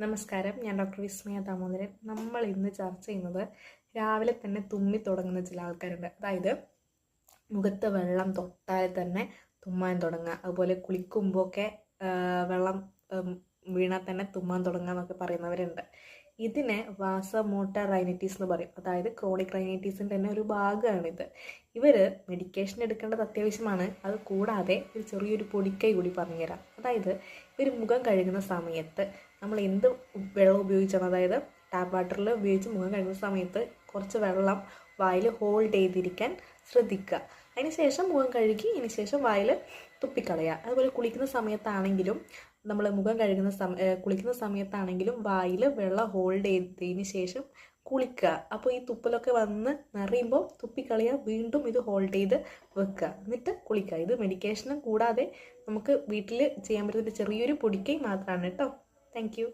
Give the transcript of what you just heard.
നമസ്കാരം, ഞാൻ ഡോക്ടർ വിസ്മയ ദാമോദരൻ. നമ്മൾ ഇന്ന് ചർച്ച ചെയ്യുന്നത് രാവിലെ തന്നെ തുമ്മി തുടങ്ങുന്ന ചില ആൾക്കാരുണ്ട്. അതായത് മുഖത്ത് വെള്ളം തൊട്ടാൽ തന്നെ തുമ്മാൻ തുടങ്ങുക, അതുപോലെ കുളിക്കുമ്പോൾ ഒക്കെ വെള്ളം വീണാൽ തന്നെ തുമ്മാൻ തുടങ്ങുക എന്നൊക്കെ പറയുന്നവരുണ്ട്. ഇതിനെ വാസമോട്ടർ റൈനൈറ്റിസ് എന്ന് പറയും. അതായത് ക്രോണിക് റൈനൈറ്റീസിൻ്റെ തന്നെ ഒരു ഭാഗമാണിത്. ഇവർ മെഡിക്കേഷൻ എടുക്കേണ്ടത് അത്യാവശ്യമാണ്. അത് കൂടാതെ ഒരു ചെറിയൊരു പൊടിക്കൈ കൂടി പറഞ്ഞുതരാം. അതായത് ഇവർ മുഖം കഴുകുന്ന സമയത്ത് നമ്മൾ എന്ത് വെള്ളം ഉപയോഗിച്ചാണ്, അതായത് ടാപ്പ് വാട്ടറിൽ ഉപയോഗിച്ച് മുഖം കഴുകുന്ന സമയത്ത് കുറച്ച് വെള്ളം വായിൽ ഹോൾഡ് ചെയ്തിരിക്കാൻ ശ്രദ്ധിക്കുക. അതിനുശേഷം മുഖം കഴുകി അതിനുശേഷം വായിൽ തുപ്പിക്കളയുക. അതുപോലെ കുളിക്കുന്ന സമയത്താണെങ്കിലും നമ്മൾ മുഖം കുളിക്കുന്ന സമയത്താണെങ്കിലും വായിൽ വെള്ളം ഹോൾഡ് ചെയ്തതിന് ശേഷം കുളിക്കുക. അപ്പോൾ ഈ തുപ്പലൊക്കെ വന്ന് നിറയുമ്പോൾ തുപ്പിക്കളയുക, വീണ്ടും ഇത് ഹോൾഡ് ചെയ്ത് വെക്കുക, എന്നിട്ട് കുളിക്കുക. ഇത് മെഡിക്കേഷനും കൂടാതെ നമുക്ക് വീട്ടിൽ ചെയ്യാൻ പറ്റുന്ന ചെറിയൊരു പൊടിക്കൈ മാത്രമാണ് കേട്ടോ. Thank you.